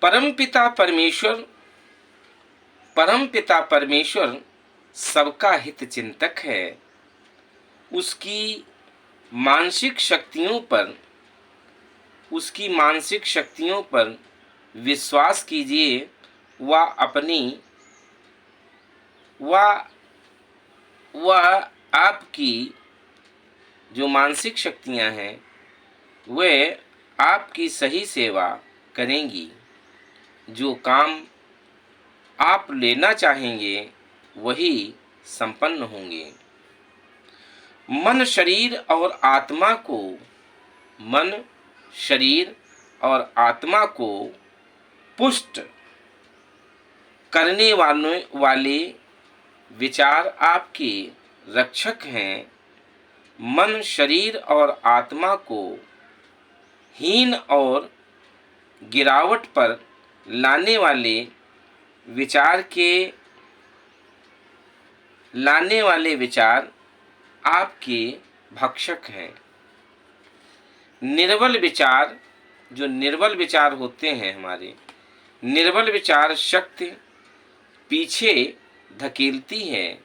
परमपिता परमेश्वर सबका हित चिंतक है। उसकी मानसिक शक्तियों पर विश्वास कीजिए। वह आपकी जो मानसिक शक्तियां हैं वे आपकी सही सेवा करेंगी। जो काम आप लेना चाहेंगे वही संपन्न होंगे। मन, शरीर और आत्मा को पुष्ट करने वाले विचार आपके रक्षक हैं। मन, शरीर और आत्मा को हीन और गिरावट पर लाने वाले विचार आपके भक्षक हैं। निर्बल विचार होते हैं हमारे, निर्बल विचार शक्ति पीछे धकेलती है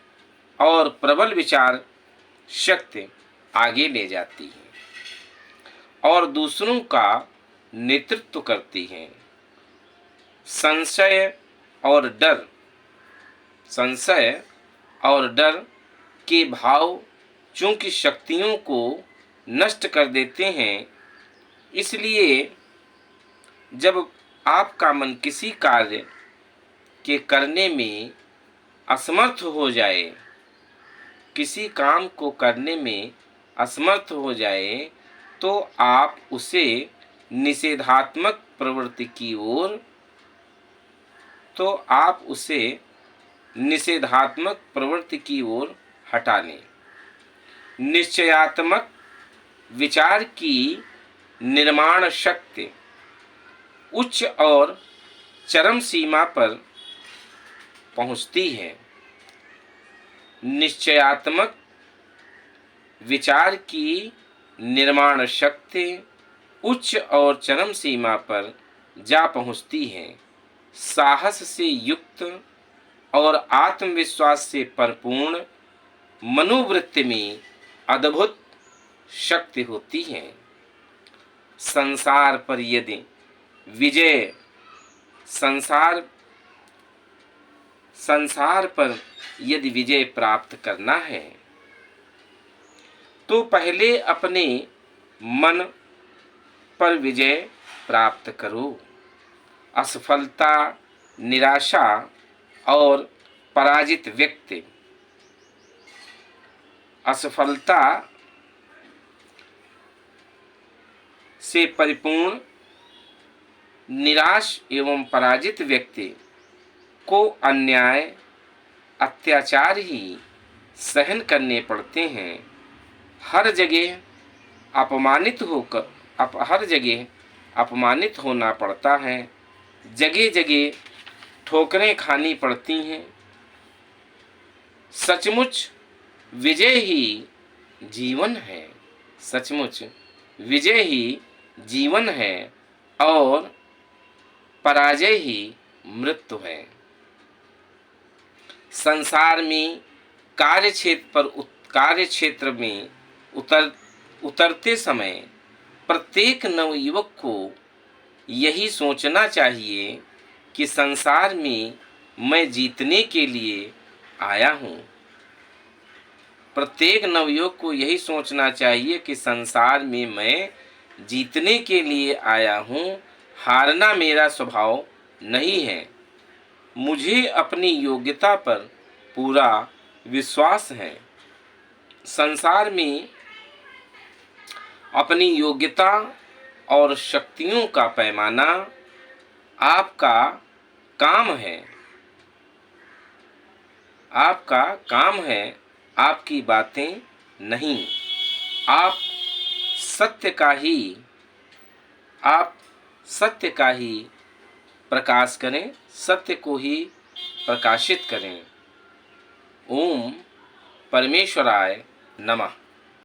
और प्रबल विचार शक्ति आगे ले जाती है और दूसरों का नेतृत्व करती है। संशय और डर के भाव चूंकि शक्तियों को नष्ट कर देते हैं, इसलिए जब आपका मन किसी कार्य के करने में असमर्थ हो जाए, किसी काम को करने में असमर्थ हो जाए, तो आप उसे निषेधात्मक प्रवृत्ति की ओर हटा लें। निश्चयात्मक विचार की निर्माण शक्ति उच्च और चरम सीमा पर पहुंचती है। निश्चयात्मक विचार की निर्माण शक्ति उच्च और चरम सीमा पर जा पहुंचती है। साहस से युक्त और आत्मविश्वास से परिपूर्ण मनोवृत्ति में अद्भुत शक्ति होती है। संसार पर यदि विजय प्राप्त करना है तो पहले अपने मन पर विजय प्राप्त करो। असफलता, निराशा और पराजित व्यक्ति असफलता से परिपूर्ण, निराश एवं पराजित व्यक्ति को अन्याय, अत्याचार ही सहन करने पड़ते हैं। हर जगह अपमानित होना पड़ता है। जगह जगह ठोकरें खानी पड़ती हैं। सचमुच विजय ही जीवन है और पराजय ही मृत्यु है। संसार में कार्यक्षेत्र में उतरते समय प्रत्येक नवयुवक को यही सोचना चाहिए कि संसार में मैं जीतने के लिए आया हूँ। प्रत्येक नवयुवक को यही सोचना चाहिए कि संसार में मैं जीतने के लिए आया हूँ। हारना मेरा स्वभाव नहीं है। मुझे अपनी योग्यता पर पूरा विश्वास है। संसार में अपनी योग्यता और शक्तियों का पैमाना आपका काम है, आपकी बातें नहीं। आप सत्य का ही प्रकाश करें, सत्य को ही प्रकाशित करें। ओम परमेश्वराय नमः।